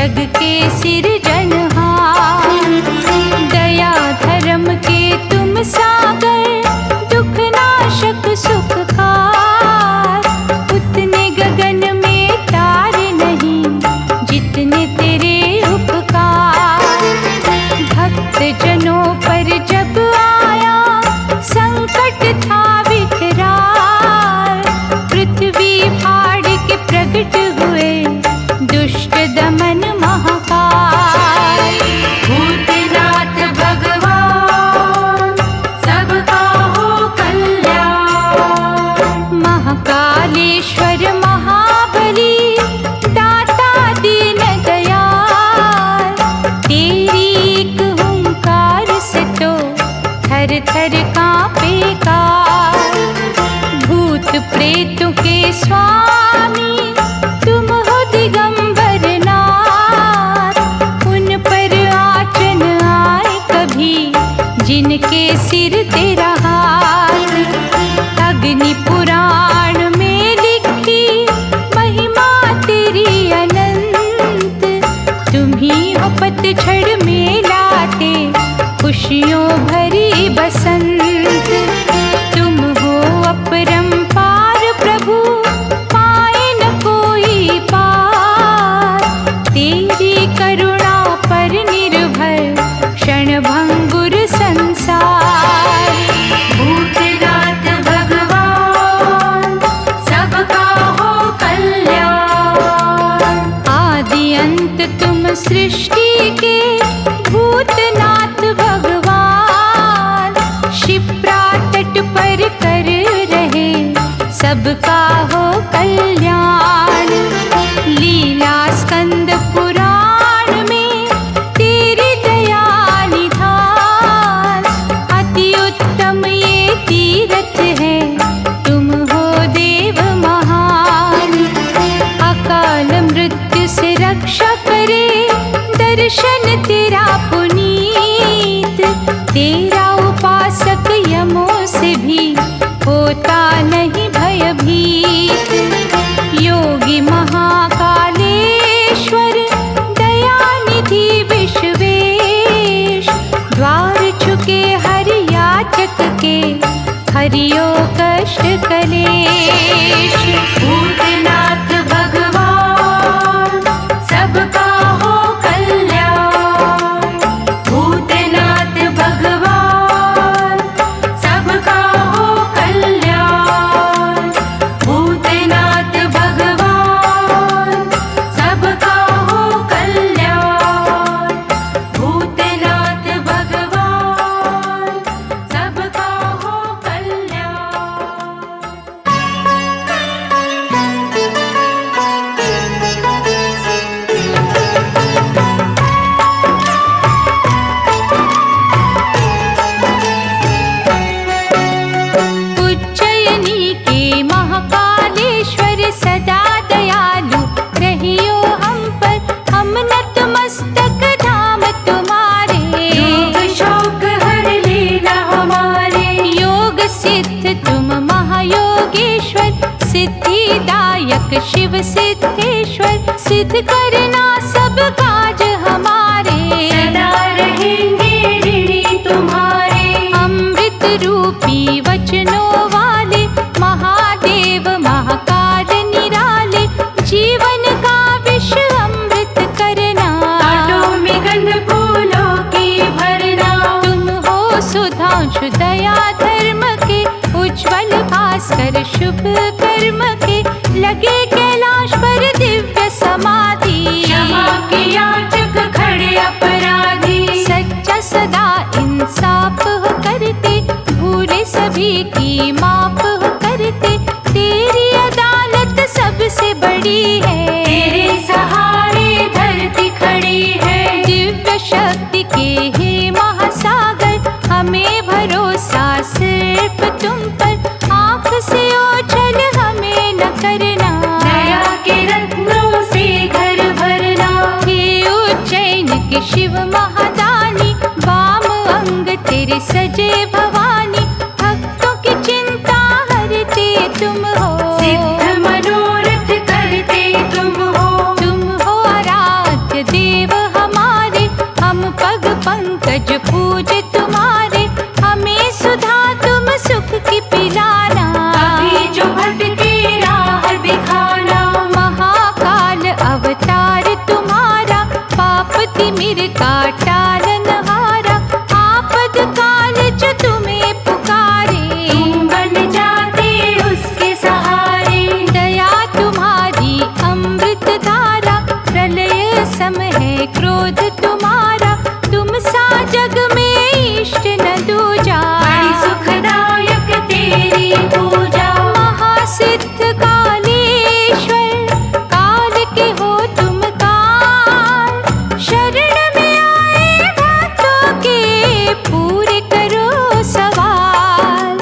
जग के सिरजनहार। दया धर्म के तुम सागर, दुख नाशक सुखकार। उतने गगन में तारे नहीं, जितने तेरे उपकार। भक्त जनों पर जब आया संकट था विकराल, पृथ्वी फाड़ के प्रकट हुए दुष्ट दमन महाकाल। भूतनाथ भगवान सबका हो कल्याण। महाकालेश्वर महाबली दाता दीन दयाल। तेरी एक हुंकार से तो थर थर कांपे काल। भूत प्रेतों के स्वामी तुम हो दिगंबर नाथ। उन पर आँच न आए कभी जिनके सिर तेरा हाथ। अग्नि पुराण में लिखी महिमा तेरी अनंत। तुम ही हो पतझड़ में लाते खुशियों भरी बसंत। तुम हो अपरंपार प्रभु, पाए न कोई पार। तेरी करुणा पर निर्भर क्षणभंगुर संसार। भूतनाथ भगवान सबका हो कल्याण। आदि अंत तुम सृष्टि के भूतनाथ भगवान। शिप्रा तट पर कर रहे सबका हो कल्याण। लीला स्कंद पुराण में तेरी दया निधान। अति उत्तम ये तीरथ है, तुम हो देव महान। अकाल मृत्यु से रक्षा करे दर्शन तेरा पुनीत। तेरा उपासक यमों से भी होता नहीं भयभीत। योगी महाकालेश्वर दयानिधि विश्वेश। द्वार चुके हर याचक के हरियो कष्ट कलेश। भूतनाथ भगवान सबका हो कल्याण। भूतनाथ भगवान सबका हो कल्याण। भूतनाथ भगवान सबका हो कल्याण। भूतनाथ भगवान सबका हो कल्याण। उज्जयिनी के महाकालेश्वर सदा दयालु रहियो हम पर। हम नतमस्तक धाम तुम्हारे। योग शोक हर लेना हमारे। योग सिद्ध तुम महायोगेश्वर, सिद्धिदायक शिव सिद्धेश्वर। सिद्ध करना सब काज हमारे। सदा रहेंगे ऋणी तुम्हारे। अमृत रूपी वचनों वाले महादेव महाकाल निराले। जीवन का विष अमृत करना, कांटों में गंध फूलों की भरना। तुम हो सुधांशु दया धर्म के, उज्ज्वल भास्कर शुभ कर्म के। लगे कैलाश पर दिव्य समाधि, क्षमा के याचक खड़े अपराधी। सच्चा सदा इंसाफ हो करते, भूले सभी की माफ हो करते। तेरी अदालत सबसे बड़ी है, तेरे सहारे धरती खड़ी है। दिव्य शक्ति के हे महासागर, हमें भरोसा सिर्फ तुम पर। आँख से ओझल हमें न करना, दया के रत्नों से घर भरना। हे उज्जैन के शिव महादानी, वाम अंग तेरे सजे भवानी। भक्तों की चिंता हरते तुम हो, सिद्ध मनोरथ करते तुम हो। तुम हो आराध्य पंकज पूजे तुम्हारे, हमें सुधा तुम सुख की पिलाना। कभी जो भटके राह दिखाना, महाकाल अवतार तुम्हारा, पाप तिमिर का टालनहारा। आपद काल जो तुम्हें पुकारे, तुम बन जाते उसके सहारे। दया तुम्हारी अमृत धारा, प्रलय समय क्रोध तुम्हारा। तुम सा जग में इष्ट न दूजा, बड़ी सुखदायक तेरी पूजा। महासिद्ध कालेश्वर, काल के हो तुम काल। शरण में आए भक्तों के, पूरे करो सवाल।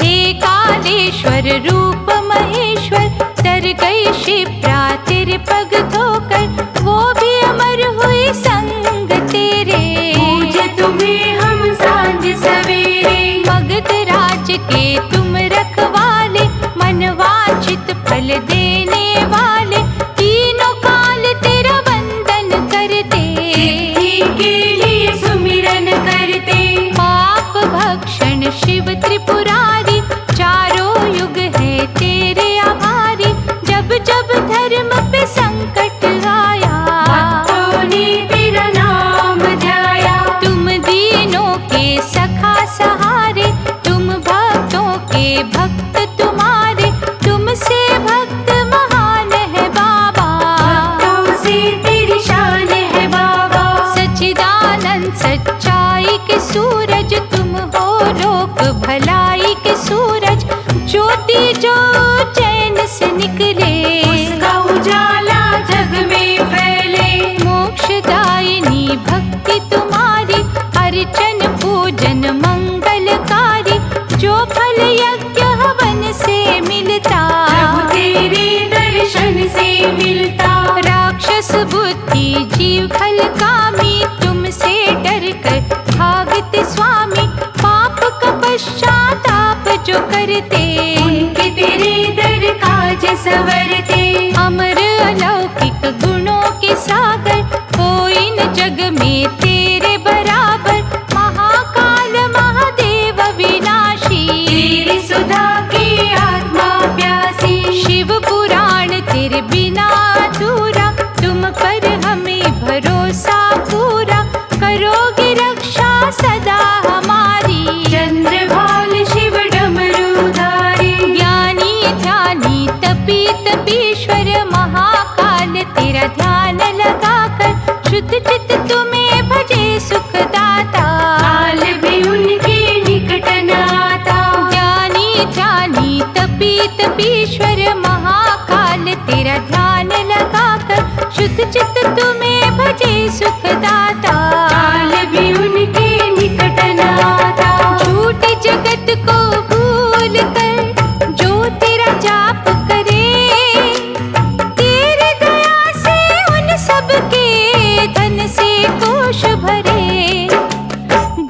हे कालेश्वर रूप महेश्वर, डर गई शिप्रा तेरे पग धोकर, वो भी अमर हुई संग तेरे। पूजे तुम्हें हम सांझ सवेरे, मगध राज के तुम रखवाले, मनवांछित फल देने वाले। तीनों काल तेरा वंदन करते, सिद्धि के लिए सुमिरन करते। पाप भक्षण शिव त्रिपुरारी, चारों युग है तेरे आभारी। जब जब धर्म पे संकट आया, भक्तों ने तेरा नाम ध्याया। तुम दीनों के सखा सहारे, तुम भक्तों के भक्त तुम्हारे। तुमसे भक्त महान है बाबा, भक्तों से तेरी शान है बाबा। सच्चिदानंद सच्चाई के सूरज, तुम हो लोक भलाई के सूरज। ज्योति जो चैन से निकले, उसका उजाला जग में फैले। मोक्षदायिनी भक्ति तुम्हारी, अर्चन पूजन मंगलकारी। जो फल यज्ञ हवन से मिलता, प्रभु तेरे दर्शन से मिलता। राक्षस बुद्धि जीव खल कामी, तुमसे डर कर भागते स्वामी। पाप का पश्चाताप जो करते, उनके तेरे दर काज संवरते। अमर अलौकिक गुणों के सागर, कोई न जग में तेरे बराबर। महाकाल महादेव विनाशी, तेरी सुधा की आत्मा प्यासी। शिव पुराण तेरे बिना अधूरा, तुम पर हमें भरोसा पूरा। करोगे रक्षा सदा हमारी, चंद्रभाल शिव डमरूधारी। ज्ञानी ध्यानी तपी तपीश्वर, महाकाल तेरा ध्यान लगाकर। शुद्ध चित्त तुम्हें भजे सुखदाता, काल भी उनके निकट न आता। ज्ञानी ध्यानी तपी तपीश्वर, महाकाल तेरा ध्यान लगाकर। शुद्ध चित्त तुम्हें भजे सुखदाता, काल भी उनके निकट न आता। झूठे जगत को भूल कर जो तेरा जाप करे, तेरी दया से उन सब के धन से कोश भरे।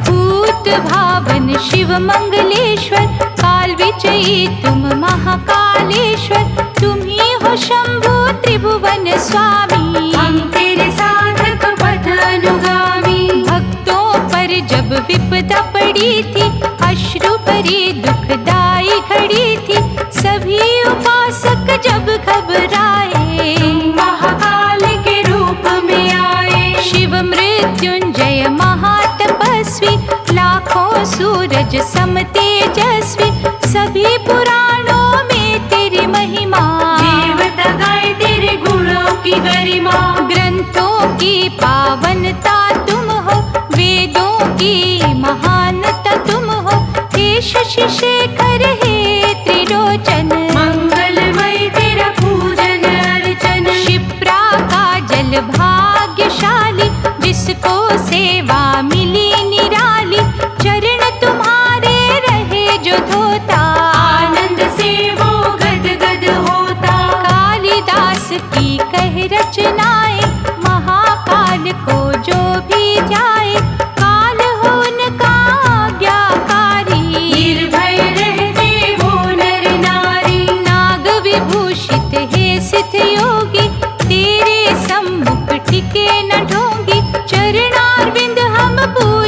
भूत भावन शिव मंगलेश्वर, काल विजयी तुम महाकालेश्वर। तुम ही हो शंभु त्रिभुवन स्वामी, हम तेरे साधक पथ अनुगामी। भक्तों पर जब विपदा पड़ी थी, अश्रु भरी दुखदाई घड़ी थी। सभी उपासक जब घबराए, महाकाल के रूप में आए। शिव मृत्युंजय महातपस्वी, लाखों सूरज सम तेजस्वी। सभी पुराणों में तेरी महिमा, देवता गाए तेरे गुणों की गरिमा। ग्रंथों की पावनता तुम हो, वेदों की महानता तुम हो। हे शशि शेखर हे त्रिलोचन, मंगलमय तेरा पूजन अर्चन। क्षिप्रा का जल भाग्यशाली, जिसको सेवा मिली निराली। चरण तुम्हारे रहे जो धोता, आनंद से वो गद गद होता। कालिदास की कह रचनाएं, महाकाल को जो भी ध्याए। काल हो उनका आज्ञाकारी, निर्भय रहते वो नर नारी। नाग विभूषित हे सिद्ध योगी, तेरे सम्मुख टिके न ढोंगी। चरणारविंद हम पूज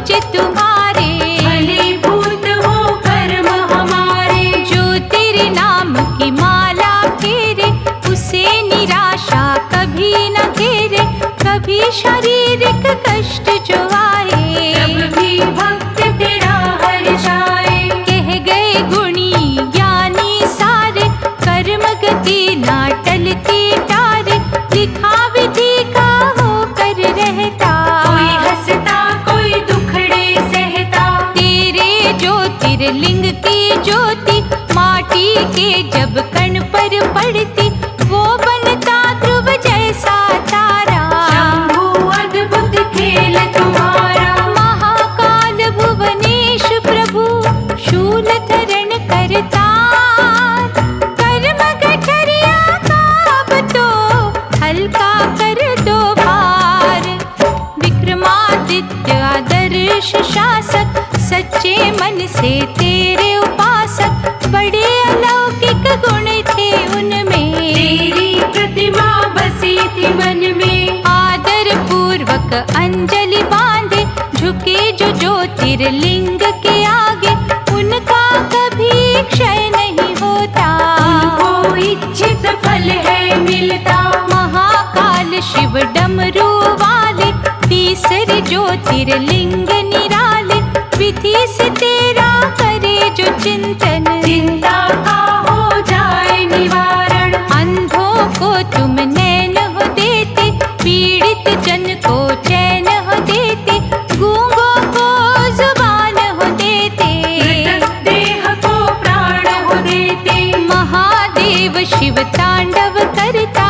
शारीरिक कष्ट जो आए, तब भी भक्त तेरा हर्षाए। कह गए गुणी ज्ञानी सारे, कर्म गति ना टलती टारे, लिखा विधि का होकर रहता, कोई हंसता कोई दुखड़े सहता। तेरे ज्योतिर्लिंग की ज्योति माटी के जब कण पर पड़ती, वो बनता ध्रुव जैसा तारा। शंभु अद्भुत खेल तुम्हारा, महाकाल भुवनेश प्रभु शूल धरण करता, कर्म गठरिया का अब तो हल्का कर दो भार। विक्रमादित्य आदर्श शासक, सच्चे मन से तेरे उपासक, बड़े अलौकिक गुण थे उनमें, तेरी प्रतिमा बसी थी मन में। आदर पूर्वक अंजलि बांधे, झुके जो ज्योतिर्लिंग के आगे, उनका कभी क्षय नहीं होता, उनको इच्छित फल है मिलता। महाकाल शिव डमरू वाले, तीसरे ज्योतिर्लिंग निराले, विधि से तेरा करे जो चिंतन, चिंता का हो जाए निवारण। अंधों को तुम नैन हो देते, पीड़ित जन को चैन हो देते, गूंगों को जुबान हो देते, मृतक देह को प्राण हो देते। महादेव शिव तांडव करता,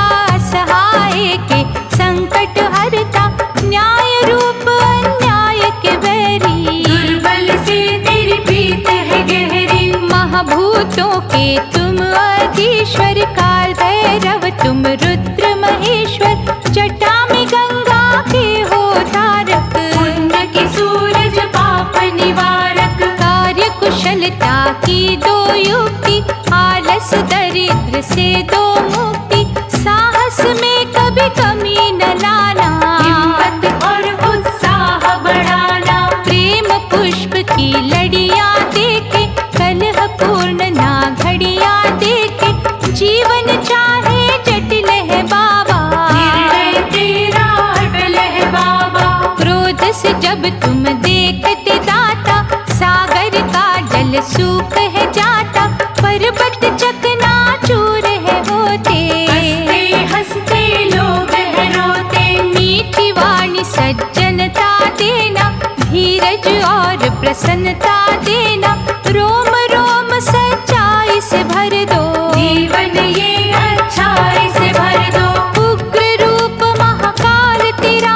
सहाय के संकट हरता, न्याय रूप अन्याय के बैरी, दुर्बल से तेरी प्रीत है गहरी। महाभूतों के तुम अधीश्वर, काल भैरव तुम रुद्र महेश्वर, जटा में गंगा के हो धारक, पुण्य की सूरज पाप निवारक। कार्य कुशलता की दो युक्ति, आलस दरिद्र से दो मुक्ति, साहस में कभी कमी न लाना, हिम्मत और उत्साह बढ़ाना। प्रेम पुष्प की लड़ियां देखे, कलह पूर्ण ना घड़ियां देखे, जीवन चाहे जटिल है बाबा, निर्णय तेरा अटल है बाबा। क्रोध से जब तुम देखते दाता, सागर का जल सूख है जाता, पर्वत चकनाचूर है होते, हंसते हंसते लोग है रोते। मीठी वाणी सज्जनता देना, धीरज और प्रसन्नता देना, रोम रोम सच्चाई से भर दो, जीवन ये अच्छाई से भर दो। उग्र रूप महाकाल तेरा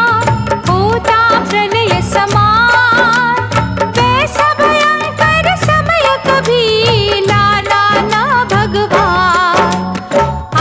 होता प्रलय समान, वैसा भयंकर समय कभी लाना ना भगवान।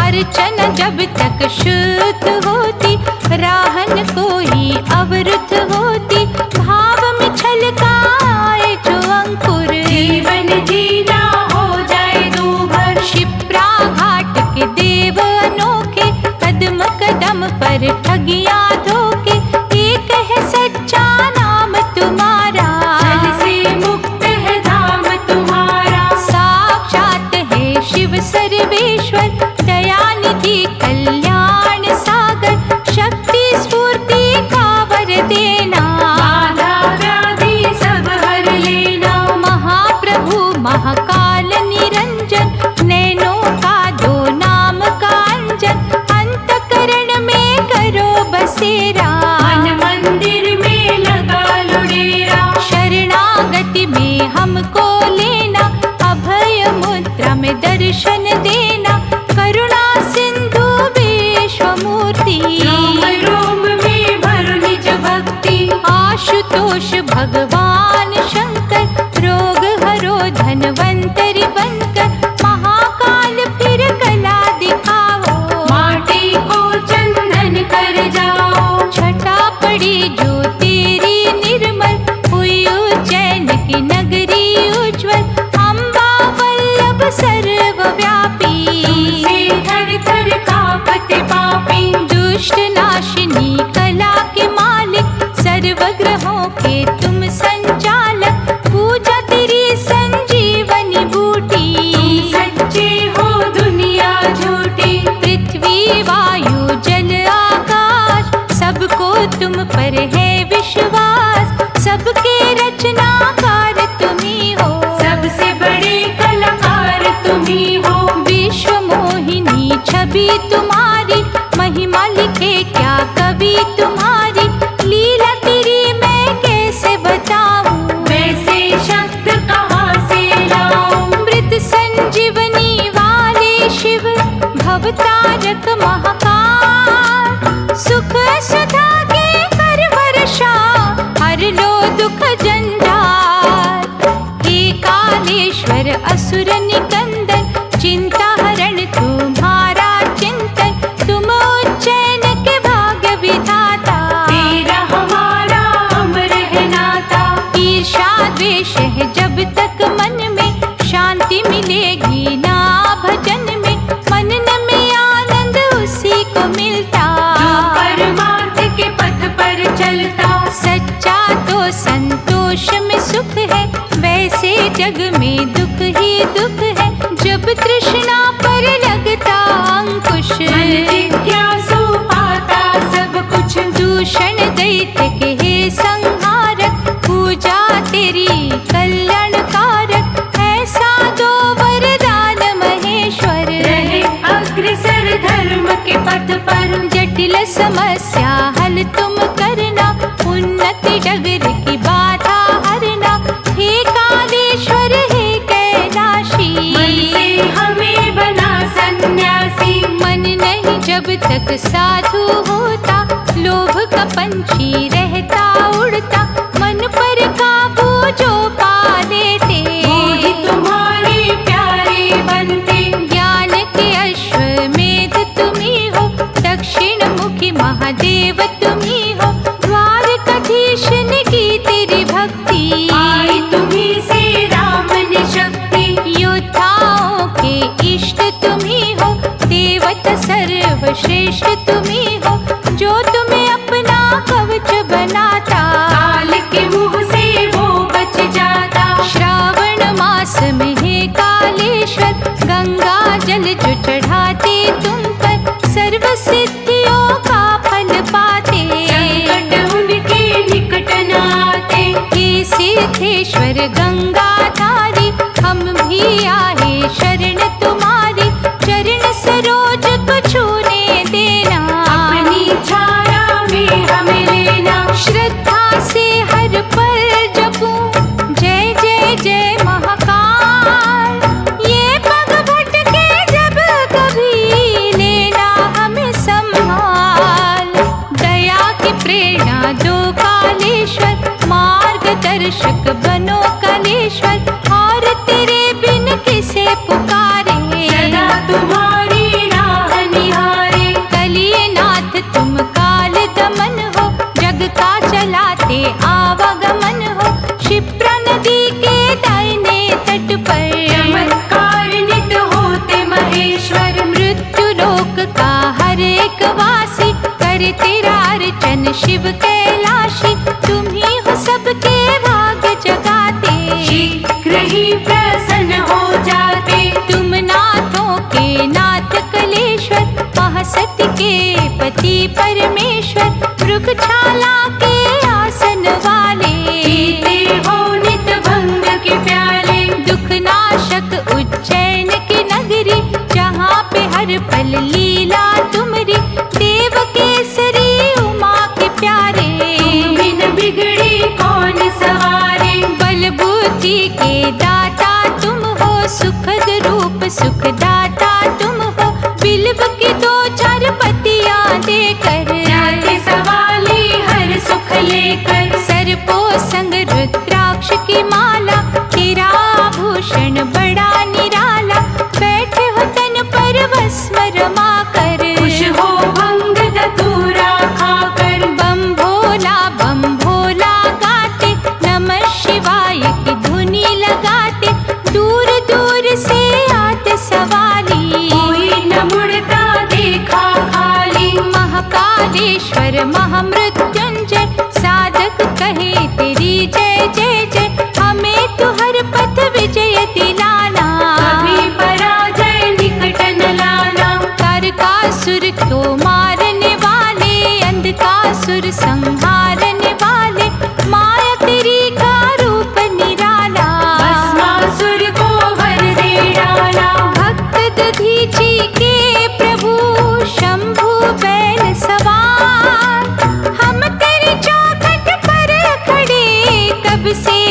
अर्चना जब तक शुद्ध होती, राहन कोई अवरुद्ध होती, भाव में छलकाए जो अंकुर, जीवन जीना हो जाए दूभर। शिप्रा घाट के देव अनोखे, कदम कदम पर ठगिया धोखे, एक है सच्चा नाम तुम्हारा, जल से मुक्त है धाम तुम्हारा। साक्षात है शिव सर्वेश्वर, दयानिधि कल्याण सागर, शक्ति स्फूर्ति का वर देना, बाधा व्याधि सब हर लेना। महाप्रभु महाकाल निरंजन, नैनों का दो नाम का अंजन, अंतकरण में करो बसेरा, मन मंदिर में लगा लुडेरा। शरणागति में हमको लेना, अभय मुद्रा में दर्शन देना, करुणा सिंधु विश्वमूर्ति, रोम रोम में भरो निज भक्ति। आशुतोष भगवान शंकर, रोग हरो धनवंतरि बनकर, महाकाल फिर कला दिखाओ, माटी को चंदन कर जाओ। छटा पड़ी जो तेरी निर्मल, हुई उज्जैन की नगरी उज्ज्वल, अम्बा वल्लभ सर्वव्यापी, तुमसे थर थर कांपते पापी। दुष्ट नाशिनी कला के मालिक, सर्वग्रहों के तुम है विश्वास, सबके रचनाकार तुम्ही हो। सबसे बड़े कलाकार तुम्ही हो। विश्व मोहिनी छवि तुम्हारी, महिमा लिखे क्या कवि तुम्हारी। लीला तेरी मैं कैसे बताऊं, वैसे शब्द कहाँ से लाऊं। मृत संजीवनी वाले शिव, भवतारक महाकाल। सुख सुधा के कर वर्षा, हर लो दुख जंजाल। हे कालेश्वर असुर निकंदन, चिंता हरण तुम्हारा चिंतन। तुम उज्जैन के भाग्य विधाता, तेरा हमारा अमर है नाता। ईर्ष्या द्वेष है जब तक मन में, शांति मिलेगी ना भजन में। मनन में आनंद उसी को मिलता, जो परमार्थ के पथ पर चलता। सच्चा तो संतोष में सुख है, वैसे जग में दुख ही दुख है। जब तृष्णा पर लगता अंकुश, मन जिज्ञासु पाता सब कुछ। दूषण दैत्य के हे संहारक, पूजा तेरी कल्याणकारक। ऐसा दो वरदान महेश्वर, रहे अग्रसर धर्म के पथ पर। जटिल समस्या हल तुम करना, उन्नति डगर की बाधा हरना। हे कालेश्वर हे कैलाशी, मन से हमें बना सन्यासी। मन नहीं जब तक साधु होता, लोभ का पंछी रहता उड़ता। मन पर काबू जो पा लेते, मोहि तुम्हारे प्यारे बनते। ज्ञान के अश्वमेध तुम्ही हो, दक्षिण मुखी महादेव तुम्ही हो। द्वारकाधीश ने की तेरी भक्ति, आई तुम्ही से राम ने शक्ति। योद्धाओं के इष्ट तुम्ही हो, देवता सर्वश्रेष्ठ तुम्ही हो। जो तुम्हें अपना कवच बनाता, काल के मुँह से वो बच जाता। श्रावण मास में हे कालेश्वर, गंगा जल जो चढ़ाते तुम पर। सर्व सिद्धियों का फल पाते, संकट उनके निकट न आते। हे सिद्धेश्वर गंगाधारी, हम भी आए शरण तुम्हारी। चरण सरोज को छूने देना, अपनी छाया में हमें लेना। श्रद्धा से हर पल जपूं जय जय जय महाकाल। ये पग भटके जब कभी, लेना हमें संभाल। दया की प्रेरणा दो कालेश्वर, मार्गदर्शक बनो कालेश्वर। और तेरे बिन किसे पुकारे, सदा तुम्हारी राह निहारे। कलीनाथ तुम काल दमन हो, जग का चलाते आवागमन हो। क्षिप्रा नदी के दाहिने तट पर, चमत्कार नित होते महेश्वर। मृत्यु लोक का हर एक वासी, करे तेरा अर्चन शिव कैलाशी। तुम ही हो सबके भाग्य जगाते, शीघ्र ही प्रसन्न हो जाते। तुम नाथों के नाथ कलेश्वर, महासती के पति परमेश्वर। मृगछाला के आसन वाले, पीते हो नित भंग के प्याले। दुख नाशक उज्जैन की नगरी, जहाँ पे हर पल लीला तुमरी। देव केसरी उमा के प्यारे, तुम बिन बिगड़ी कौन सवारे। बल बुद्धि के दाता तुम हो, सुखद रूप सुखदाता तुम हो। बिल्व की दो चार पत्तियां देकर, जाते सवाली हर सुख लेकर। सर्पो संग रुद्राक्ष की माला, तेरा आभूषण बड़ा निराला। बैठे हो तन पर भस्म रमा कर, खुश हो भंग धतूरा खाकर। बम भोला गाते, नमः शिवाय की धुनी लगाते। दूर दूर से आते सवाली,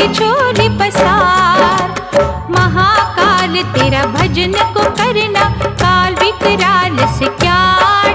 झोली पसार। महाकाल तेरा भजन को करना, काल विकराल से क्या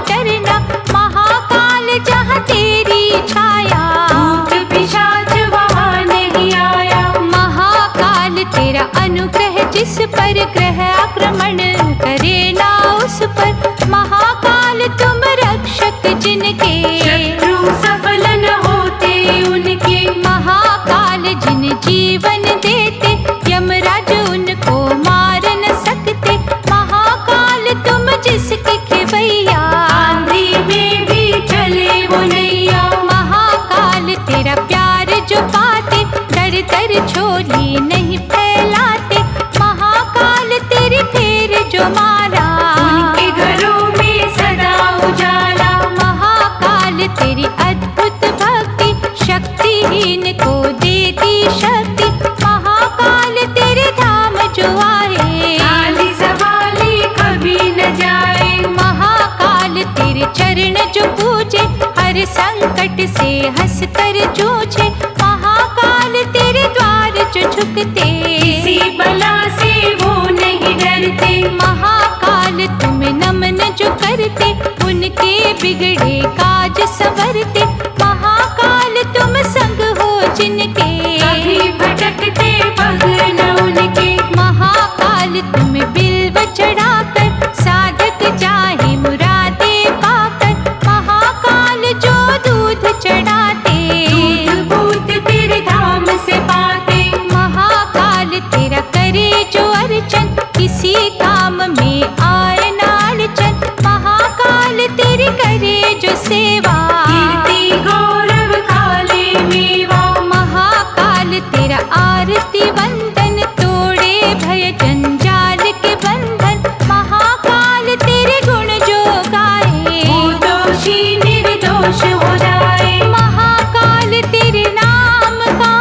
डरना। महाकाल जहाँ तेरी छाया, भूत पिशाच वहाँ नहीं आया। महाकाल तेरा अनुग्रह जिस पर ग्रह आक्रमण करे ना उस पर। महाकाल तुम रक्षक जिनके, शत्रु सफल न होते उनके। महाकाल जिन जीवन देते, यमराज उनको मार न सकते। महाकाल तुम जिसके खेवैया, आंधी में भी चले वो नैया। महाकाल तेरा प्यार जो पाते, दर दर झोली नहीं फैलाते। महाकाल तेरी फेर जो मारा, उनके घरों में सदा उजाला। महाकाल तेरी अद्भुत भक्ति, शक्तिहीन को देती शक्ति। महाकाल तेरे धाम जो आए, खाली सवाली कभी न जाए। महाकाल तेरे चरण जो पूजे, हर संकट से हंस कर जूझे। महाकाल तेरे द्वार जो झुकते, किसी बला से वो नहीं डरते। महाकाल तुम्हें नमन जो करते, उनके बिगड़े काज संवरते। महाकाल तुम संग हो जिनके, कभी भटकते पग न उनके। महाकाल तुम्हें बिल्व चढ़ाकर, साधक जाहे मुरादे पाकर। महाकाल जो दूध चढ़ाते, दूध बूंद तेरे धाम से पाते। महाकाल तेरा करे जो अर्चन, किसी काम में आए ना अड़चन। महाकाल तेरी करे जो सेवा, कीर्ति गौरव काले मेवा। महाकाल तेरा आरती वंदन, तोड़े भय जंजाल के बंधन। महाकाल तेरे गुण जो गाए, वो दोषी निर्दोष हो जाए। महाकाल तेरे नाम का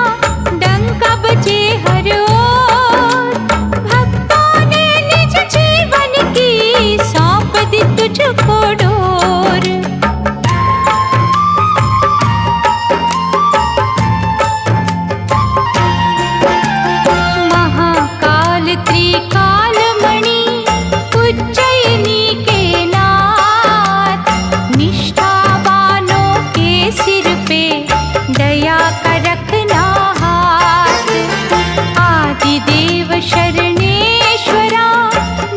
डंका बजे हर ओर। भक्तों ने निज जीवन की सौंप दी तुझको डोर। महाकाल त्रिकाल मणि, उज्जयिनी के नाथ। निष्ठावानों के सिर पे दया का रखना हाथ। आदि देव शरणेश्वरा,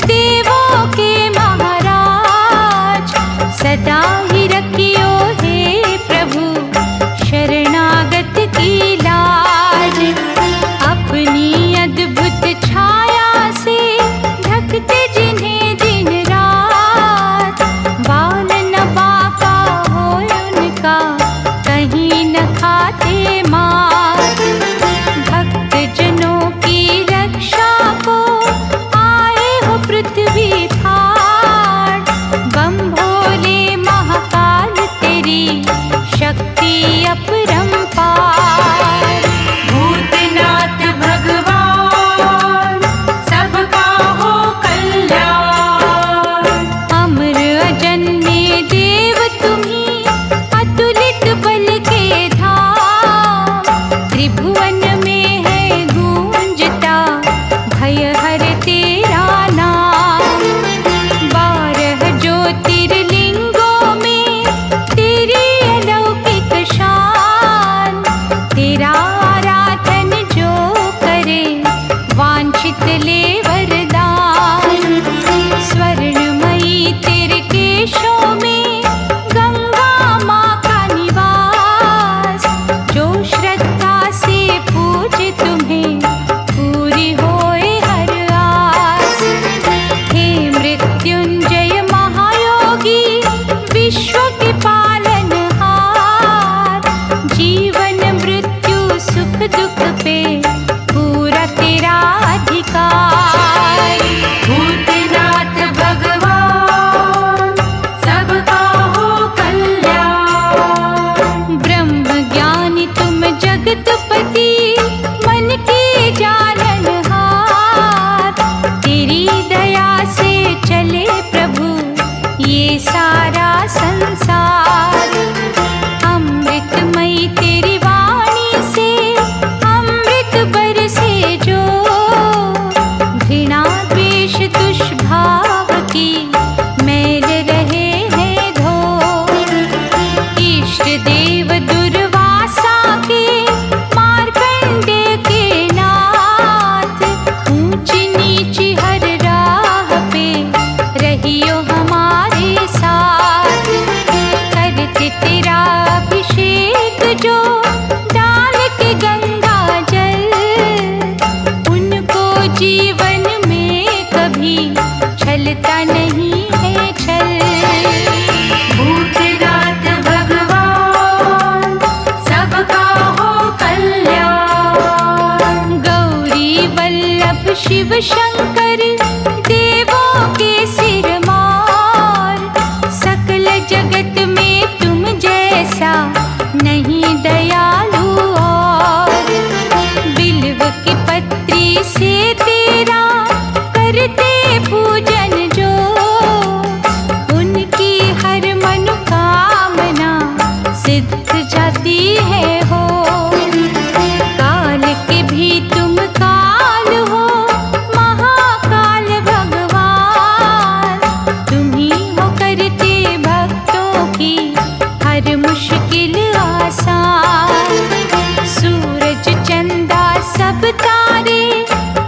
देवों के महाराज। सदा ही रखियो हे प्रभु, शरणागत की लाज। अपनी अद्भुत छाया से ढकते जिन्हें दिन रात। बाल न बाका हो उनका, कहीं न खाते मात। भक्त जनों की रक्षा को आए हो पृथ्वी फाड़। बम भोले महाकाल तेरी शक्ति अपरंपार। भूतनाथ भगवान, सबका हो कल्याण। अमर अजन्य देव तुम्ही, अतुलित बल के धाम। शिव शंकर देवों के सिरमौर, सकल जगत में तुम जैसा नहीं दयालु और। बिल्व की पत्री से तेरा करते पूजन जो, उनकी हर मनोकामना सिद्ध जाती है हो। काल के भी तुम काल हो, महाकाल भगवान, तुम ही हो करते भक्तों की हर मुश्किल आसान। सूरज चंदा सब तारे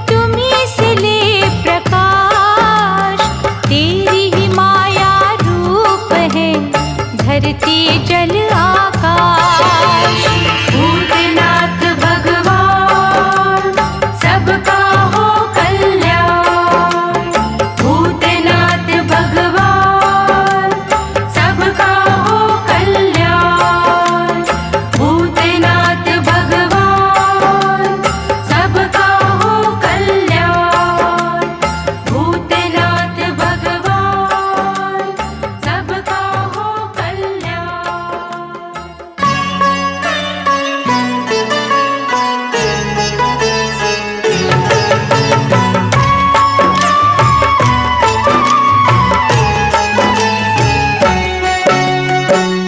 तुम्हीं से ले प्रकाश, तेरी ही माया रूप है धरती जल आकाश। भूतनाथ भगवान सबका हो कल्याण, भूतनाथ भगवान सबका हो कल्याण, भूतनाथ भगवान सबका हो कल्याण, भूतनाथ भगवान सबका हो कल्याण।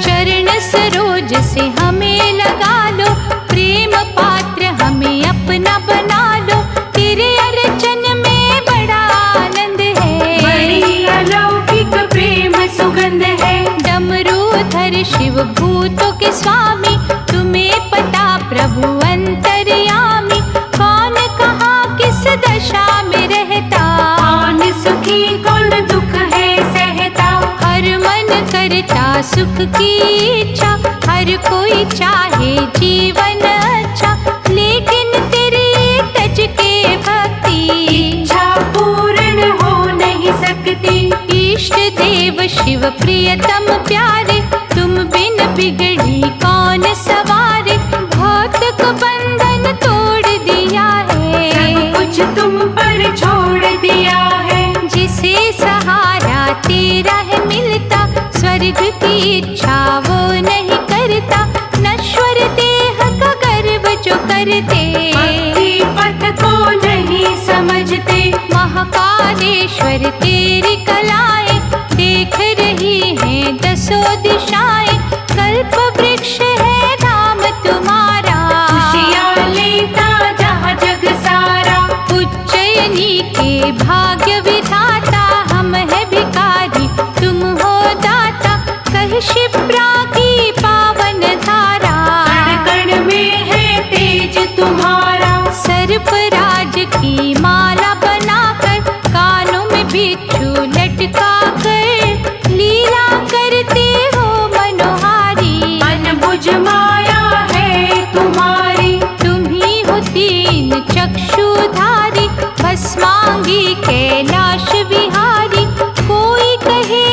चरण सरोज से हमें लगा लो, प्रेम पात्र हमें अपना बना लो। तेरे अर्चन में बड़ा आनंद है, बड़ी अलौकिक प्रेम सुगंध है। डमरूधर शिव भूतों के स्वामी, तुम्हें पता प्रभु अंतर्यामी। कौन कहाँ किस दशा में रहता, कौन सुखी कौन दुख है सहता। हर मन करता सुख की इच्छा, हर कोई चाहे जीवन अच्छा। लेकिन तेरी तज के भक्ति इच्छा पूर्ण हो नहीं सकती। इष्ट देव शिव प्रियतम प्यारे, तुम बिन बिगड़ी कौन सवारे। भौतिक बंधन तोड़ दिया है, सब कुछ तुम पर छोड़ दिया है। जिसे सहारा तेरा है मिलता, स्वर्ग की इच्छा वो नहीं करता। नश्वर देह का गर्व जो करते, भक्ति पथ को नहीं समझते। महाकालेश्वर तेरी कलाएं देख रही हैं दसों दिशाएं। कल्प वृक्ष है धाम तुम्हारा, खुशियाँ लेता जहाँ जग सारा। उज्जैनी के भाग्य विधाता, हम है भिखारी तुम हो दाता। कह शिप्रा की पावन धारा, कण कण में है तेज तुम्हारा। सर्पराज की माला बनाकर, कानों में बिच्छू लटका कर, लीला करते हो मनोहारी। अनबुझ माया है तुम्हारी, तुम ही हो तीन चक्षुधारी, भस्मांगी कैलाश विहारी। कोई कहे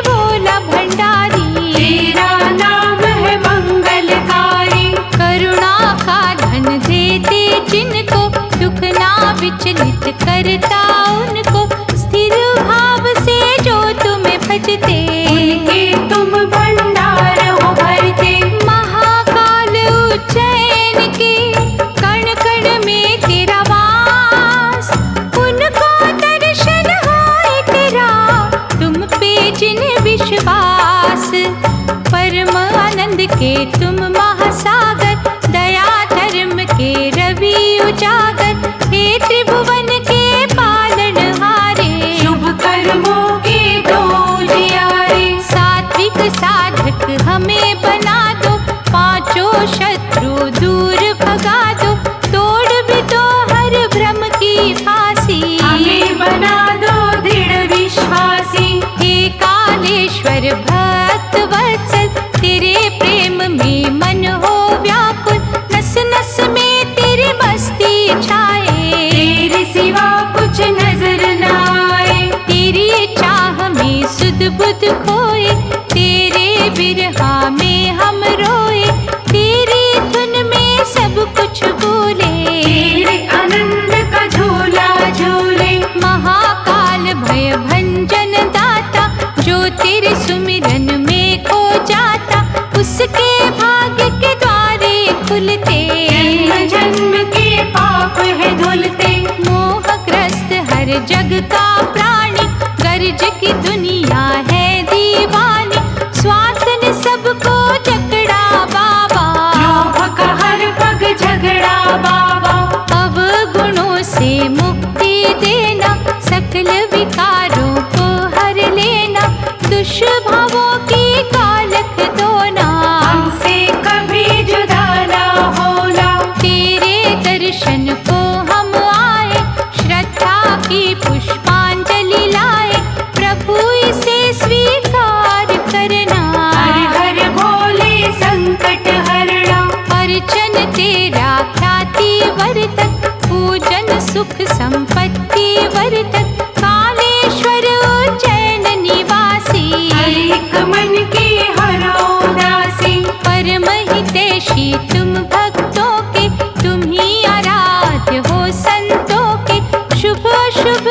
भोला भंडारी, तेरा नाम है मंगलकारी। करुणा का धन देते जिनको, दुख ना विचलित करता उनको। स्थिर भाव से जो तुम्हें भजते, उनके तुम भंडार हो भरते। महाकाल उज्जैन के कण कण में तेरा वास। उनको दर्शन होए तेरा, तुम पे जिन विश्वास। परम आनंद के तुम महासागर, दया धर्म के रवि उजागर। हे त्रिभुवन के पालनहारे, शुभ कर्मों के दो जियारे। सात्विक साधक हमें बना दो, पांचों शत्रु दूर भगा दो। तोड़ भी दो हर भ्रम की फांसी, हमें बना दो दृढ़ विश्वासी। हे कालेश्वर भक्त वत्सल, तेरे प्रेम में मन हो व्याकुल। नस नस में तेरी मस्ती छाए, तेरे सिवा कुछ नजर न आए। तेरी चाह में सुध बुध खोए, तेरे बिरहा में हम रोए। तेरी धुन में झूलते, जन्म जन्म के पाप है धुलते। मोहग्रस्त हर जग का प्राणी, गर्ज की दुनिया है दीवानी। स्वार्थ ने सबको जकड़ा बाबा, लोभ का हर पग झगड़ा बाबा। अवगुणों से मुक्ति देना, सकल विकारों को हर लेना। दुष्भावों की कालख धोना, हमसे कभी जुदा ना होना। तेरे दर्शन को हम आए, श्रद्धा की पुष्पांजलि लाए। प्रभु इसे स्वीकार करना, हर हर भोले संकट हरना। अर्चन तेरा ख्याति वर्तक, पूजन सुख संपत्ति वर्तक। कालेश्वर उज्जैन निवासी, एक मन की हरो उदासी। परम हितैषी तुम भक्तों के, तुम ही आराध्य हो संतों के। शुभ शुभ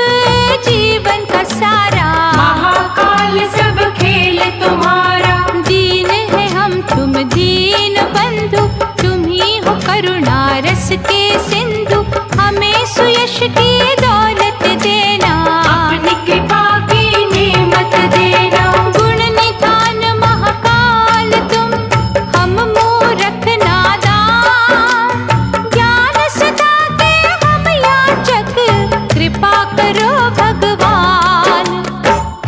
जीवन का सारा, महाकाल सब खेल तुम्हारा। दीन है हम तुम दीन बंधु, तुम ही हो करुणा रस के सिंधु। हमें सुयश की दौलत देना, अपनी कृपा की नेमत देना। गुण निधान महाकाल तुम, हम मूरख नादान। ज्ञान सदा के हम याचक, कृपा करो भगवान।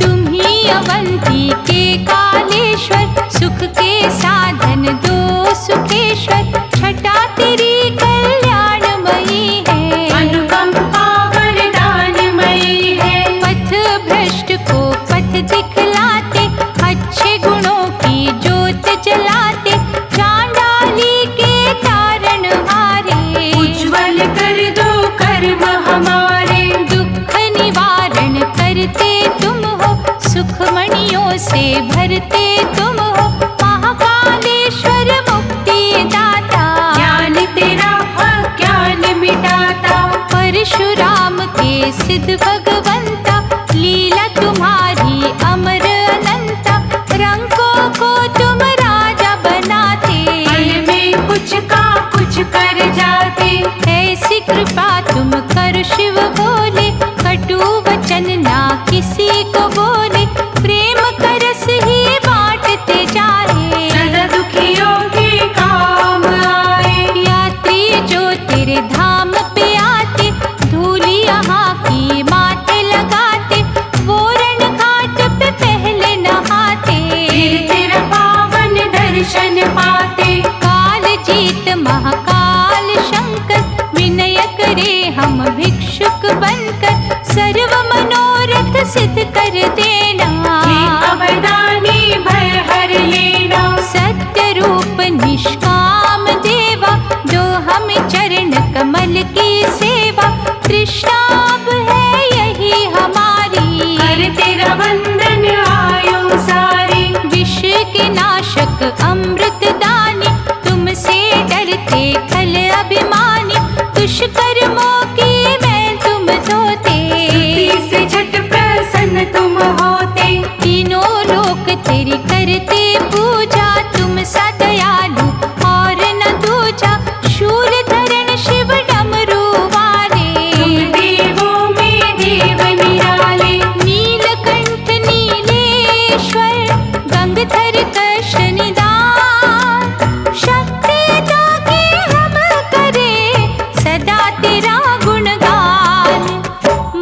तुम ही अवंती के कालेश्वर, सुख के साधन दो सुखेश्वर। छटा तेरी कल्याणमयी है, अनुकंपा वरदानमयी है। पथ भ्रष्ट को पथ दिखलाते, अच्छे गुणों की ज्योत जलाते। चांडाली के तारण हारे, उज्ज्वल कर दो कर्म हमारे। दुख निवारण करते तुम हो, सुखमणियों से भरते तुम हो। महाकालेश्वर मुक्ति दाता, ज्ञान तेरा अज्ञान मिटाता। परशुराम के सिद्ध भगवंता, लीला तुम्हारी अमर अनंता। रंगों को तुम राजा बनाते, पल में कुछ का कुछ कर जाते। ऐसी कृपा तुम कर शिव भोले। कटु वचन ना किसी को बोले, प्रेम का रस ही बांटते जाए। सदा दुखियों के काम आए। यात्री जो तेरे धाम पे आते, धूल यहाँ की माथे लगाते। वो रण घाट पे पहले नहाते, फिर तेरा पावन दर्शन पाते। काल जीत महाकाल शंकर, विनय करे हम भिक्षुक बनकर। सर्व मनोरथ सिद्ध कर देना, हे अवदानी भय हर लेना। सत्य रूप निष्काम देवा, दो हमें चरण कमल की सेवा। तृष्णा अब है यही हमारी, कर तेरा वंदन आयु सारी। विष के नाशक अमृत दानी, तुमसे डरते खल अभिमानी। दुष्कर्मों की मैं तुम धोते, स्तुति से झट प्रसन्न तुम होते। तीनों लोक तेरी करते पूजा। तुम सा दयालु और न दूजा, शूल धरण शिव डमरू वाले। तुम देवों में देव निराले। नीलकंठ नीलेश्वर, गंगधर कृष्ण निदान। शक्ति जाके हम करें सदा तेरा गुणगान।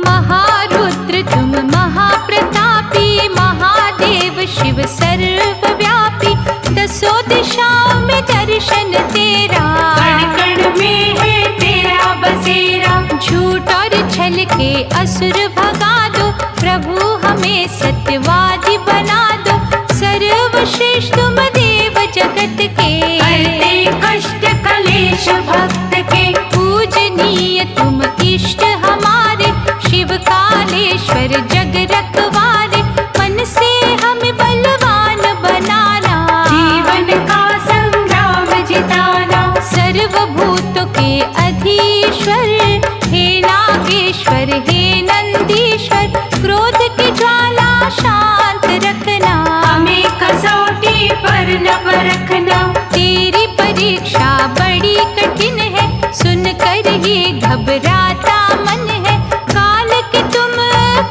महारुद्र तुम महाप्रतापी, महादेव शिव सर्वव्यापी। दसों दिशाओं में दर्शन तेरा, कण कण में है तेरा बसेरा। झूठ और छल के असुर भगा दो। प्रभु हमें सत्यवादी बना दो। सर्वश्रेष्ठ तुम देव जगत के, हरते कष्ट कलेश भक्त के। पूजनीय तुम इष्ट हमारे। शिव कालेश्वर जग रखवारे, मन से हमें बलवान बनाना। जीवन का संग्राम जिताना। सर्वभूतों के अधीश्वर, हे नागेश्वर हे नंदीश्वर। क्रोध की ज्वाला शांत रखना, हमें कसौटी पर न परखना। तेरी परीक्षा बड़ी घबराता मन है, काल के तुम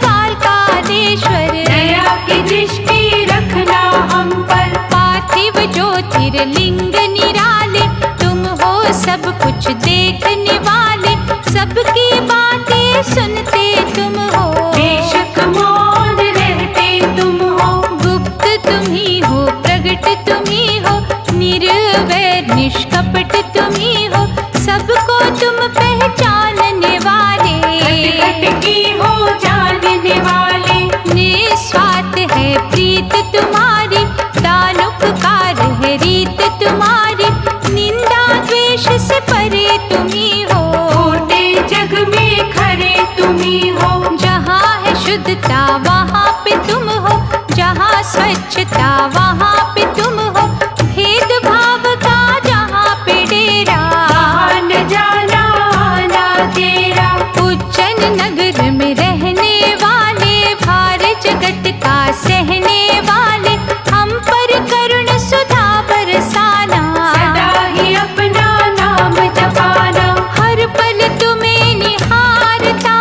काल कालेश्वर। दया की दृष्टि रखना हम पर, पार्थिव ज्योतिर्लिंग निराले, तुम हो सब कुछ देखने वाले, सबकी बातें सुनते तुम हो। बेशक मौन रहते तुम हो, गुप्त तुम ही हो, प्रगट तुम ही हो, निर्वैर निष्कपट तुम ही हो, सबको तुम पहचानने वाले। घट घट की हो जानने वाले, निस्वार्थ है प्रीत तुम्हारी, दान उपकार है रीत तुम्हारी, निंदा द्वेष से परे तुम ही हो। छोटे जग में खरे तुम ही हो, जहाँ है शुद्धता वहाँ पे तुम हो, जहाँ स्वच्छता वहाँ पे तुम हो, भेदभाव का जहाँ पे डेरा। वहाँ न जाना आना तेरा। उज्जैन नगर में रहने वाले, भार जगत का सहने वाले, हम पर करुण सुधा बरसाना। सदा ही अपना नाम जपाना, हर पल तुम्हें निहारता,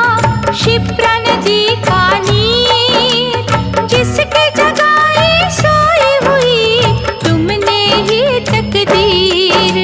क्षिप्रा नदी का नीर, जिसके जगाई सोई हुई तुमने ही तकदीर।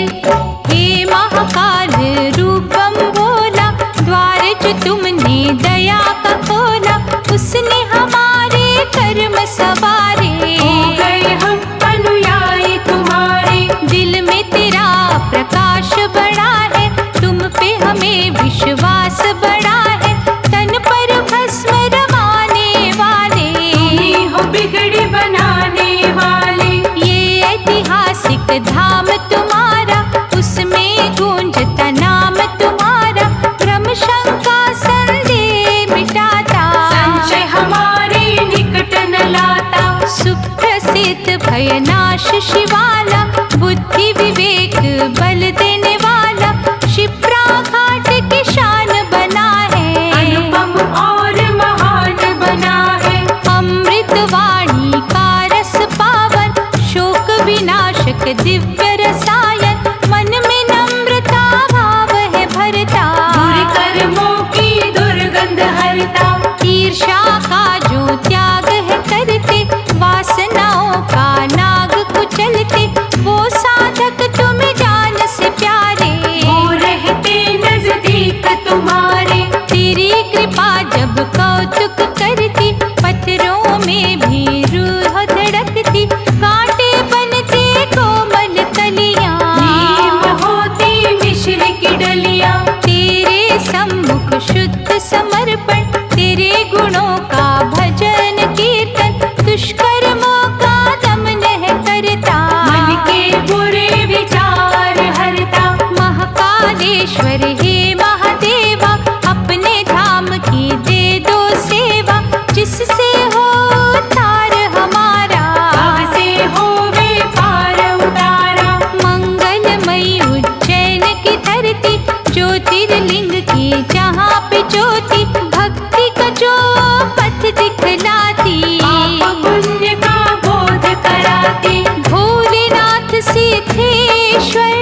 हे महाकाल रूपम बोला, द्वार जो तुमने दया का खोला, उसने हमारे कर्म सवारे। हो गए हम अनुयायी तुम्हारे, दिल में तेरा प्रकाश बड़ा है, तुम पे हमें विश्वास बड़ा है, तन पर भस्म रमाने वाले। तुम्ही हो बिगड़ी बनाने वाले। ये ऐतिहासिक धाम तुम्हारा, उसमें गूंजता नाम तुम्हारा, भ्रम शंका संदेह मिटाता, संशय हमारे निकट न लाता। सुप्रसिद्ध भयनाश शिवाला, बुद्धि विवेक बल देने वाला, क्षिप्रा घाट की शान बना है। अनुपम और महान बना है, अमृत वाणी का रस पावन, शोक विनाशक दिव्य रसायन, मन में नम्रता भाव है भरता। बुरे कर्मों की दुर्गंध हरता। ईर्ष्या का जो त्याग है करते, वासनाओं का नाग कुचलते, वो साधक तुम्हें जान से प्यारे। वो रहते नजदीक तुम्हारे, तेरी कृपा जब कौतुक करती, पत्थरों में भी रूह धड़कती, कांटे बनते कोमल कलियां। नीम होती मिश्र की डलियां। तेरे सम्मुख शुद्ध समर्पण, तेरे गुणों का भजन कीर्तन, दुष्कर्मों का दमन है करता। मन के बुरे विचार हरता। महाकालेश्वर हे महादेवा, अपने धाम की दे दो सेवा, जिससे हो तार हमारा। अब से होवे पार उतारा। मंगलमयी उज्जैन की धरती, ज्योतिर्लिंग की जहाँ पे ज्योति, भक्ति का जो पथ दिखलाती। पाप पुण्य का बोध कराती। भोलेनाथ सिद्धेश्वर,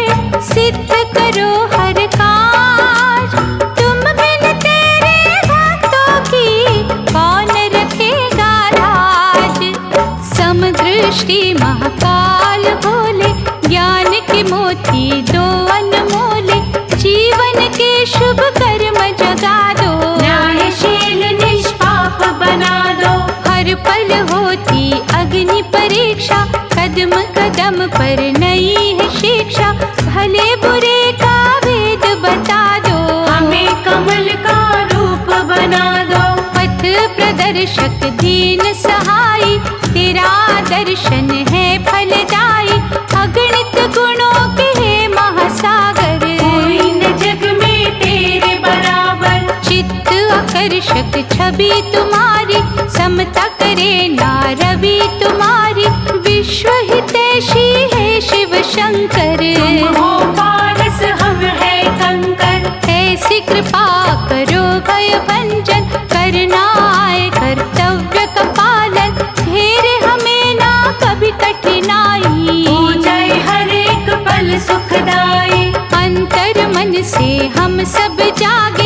सिद्ध करो हर काज, तुम बिन तेरे भक्तों की कौन रखेगा लाज। समदृष्टि महाकाल भोले, ज्ञान के मोती दो अनमोले, जीवन के शुभ कर्म जगा दो। न्यायशील निष्पाप बना दो। हर पल होती अग्नि परीक्षा, कदम कदम पर नई है शिक्षा, भले बुरे का भेद बता दो। हमें कमल का रूप बना दो। पथ प्रदर्शक दीन सहाय, तेरा दर्शन है फलदायी, अगणित गुणों के हे महासागर। कोई न जग में तेरे बराबर। चित्त आकर्षक छवि तुम्हारी, समता करे ना रवि तुम्हारी, विश्व हितैषी है शिव शंकर। तुम हो पारस हम है कंकर। ऐसी कृपा करो भय भंजन, करना आए कर्तव्य का पालन, घेरे हमें ना कभी कठिनाई। हो जाए हर एक पल सुखदाई। अंतर मन से हम सब जाग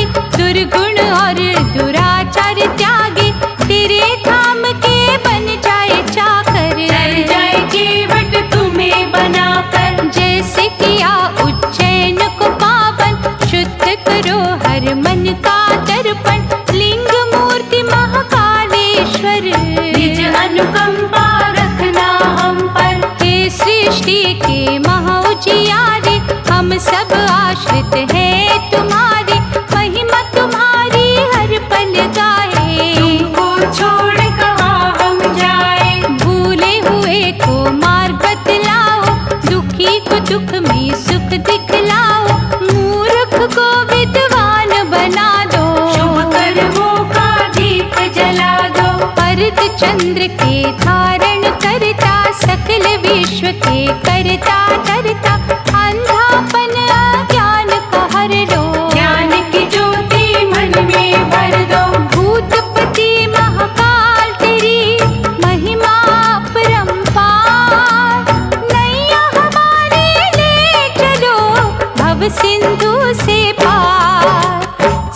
सब आश्रित है तुम्हारी, महिमा तुम्हारी हर पल गाए। तुमको छोड़ कहाँ हम जाए, भूले हुए को मार्ग बतलाओ, दुखी को दुख में सुख दिखलाओ, मूर्ख को विद्वान बना दो। शुभ कर्मों का दीप जला दो, अर्ध चंद्र के धारण करता, सकल विश्व के करता करता, अंधापन अज्ञान को हर लो। ज्ञान की ज्योति मन में भर दो, भूतपति महाकाल तेरी महिमा अपरंपार, नैया हमारे ले चलो भव सिंधु से पार।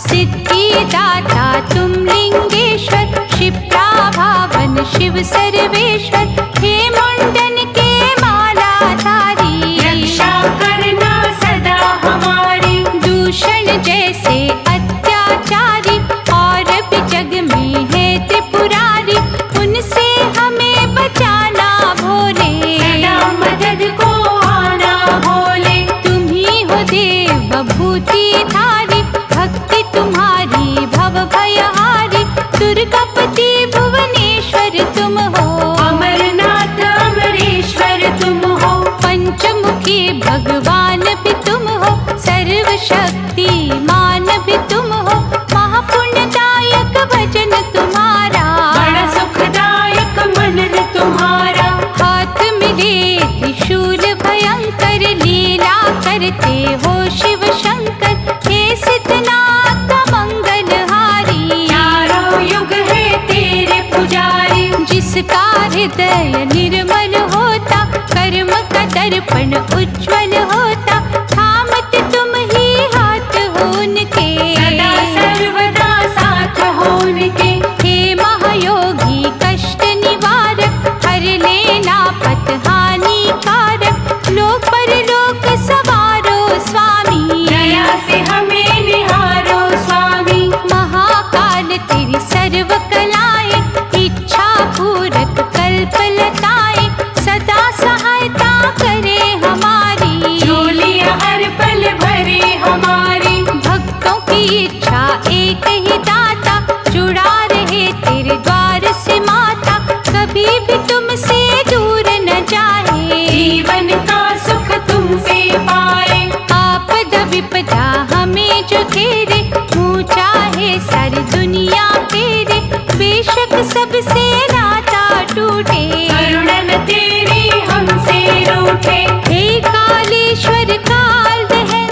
सिद्धि दाता तुम लिंगेश्वर, क्षिप्रा भावन शिव सर्वेश्वर, हे मुंडन के मालाधारी। रक्षा करना सदा हमारी, दूषण जैसे अत्याचारी और भी जग में है त्रिपुरारी, उनसे हमें बचाना भोले। सदा मदद को आना भोले, तुम ही हो देव भूति धारी, भक्ति तुम्हारी भव भयहारी, दुर्गापति भुवनेश्वर तुम हो। अमरनाथ अमरेश्वर तुम हो, पंचमुखी भगवान भी तुम हो, सर्वशक्तिमान भी तुम हो, महापुण्यदायक भजन तुम्हारा। बड़ा सुखदायक मनन तुम्हारा, हाथ मिले त्रिशूल भयंकर, लीला करते हो शिव शंकर, हे सिद्धनाथ मंगलहारी। चारों युग है तेरे पुजारी, जिसका हृदय निर्मल होता, कर्म का दर्पण उज्ज्वल होता, थामते तुम ही हाथ हो उनके। सदा सर्वदा साथ हो उनके, हे महायोगी कष्ट निवारक, हर लेना पथ हानिकारक, लोक परलोक सवारो स्वामी। दया से हमें निहारो स्वामी, महाकाल तेरी सर्व कलाएं, इच्छा पूरक कल्पलताएं, सदा सहायता करे हमारी। झोलियां हर पल भरे हमारी, भक्तों की इच्छा एक ही दाता, जुड़ा रहे तेरे द्वार से माता, कभी भी तुमसे दूर न जाए। जीवन का सुख तुमसे पाए, आपदा विपदा हमें जो घेरे, मुँह चाहे सारी दुनिया फेरे, बेशक सबसे नाता टूटे। करुणन तेरी हमसे रूठे, हे कालेश्वर काल दहन,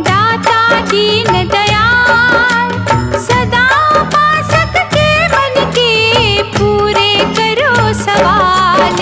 दाता दीन दयाल, सदा उपासक के मन के पूरे करो सवाल।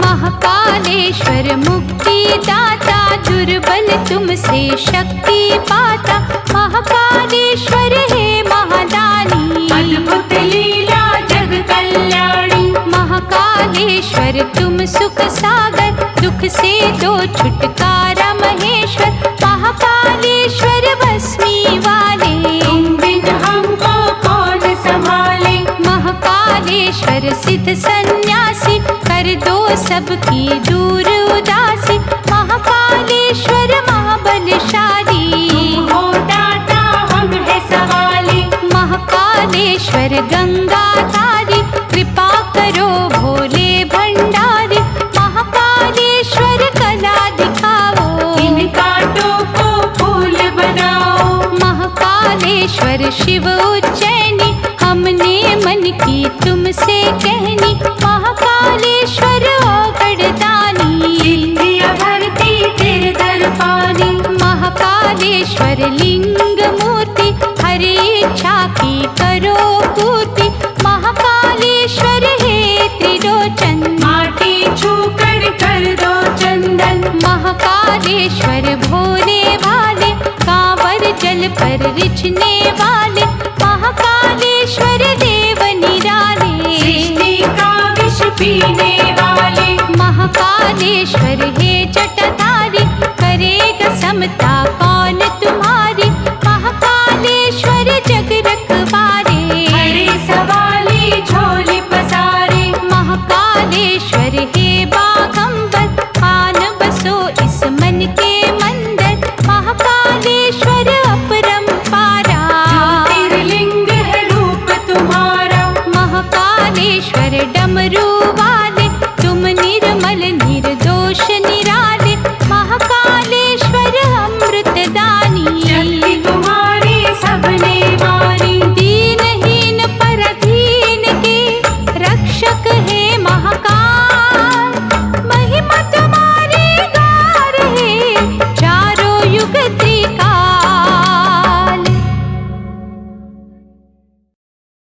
महाकालेश्वर मुक्ति दाता, दुर्बल तुमसे शक्ति पाता, महाकालेश्वर हे महादानी। अद्भुत लीला जग कल्याणी, महाकालेश्वर तुम सुख सागर, दुख से दो छुटकारा महेश्वर, महाकालेश्वर भस्मी वाले। तुम बिन हमको कौन संभाले, महाकालेश्वर सिद्ध सन्यासी, कर दो सबकी दूर उदासी, महाकालेश्वर महाबलशाली। तुम हो दाता हम है सवाली, महाकालेश्वर गंगाधारी, कृपा करो भोले भंडारी, महाकालेश्वर कला दिखाओ। इन कांटों को फूल बनाओ, महाकालेश्वर शिव उज्जैनी, हमने मन की तुमसे कहनी, महाकालेश्वर औगड़दानी। सिद्धियां भरती तेरे दर पानी, महाकालेश्वर लिंग मूर्ति, हर इच्छा की करो पूर्ति, महाकालेश्वर हे त्रिलोचन। माटी छू कर दो चंदन, महाकालेश्वर भोले भाले, कांवर जल पर रिझने वाले, महाकालेश्वर देव निराले। सृष्टि का विष पीने वाले, महाकालेश्वर हे जटाधारी, करेगा समता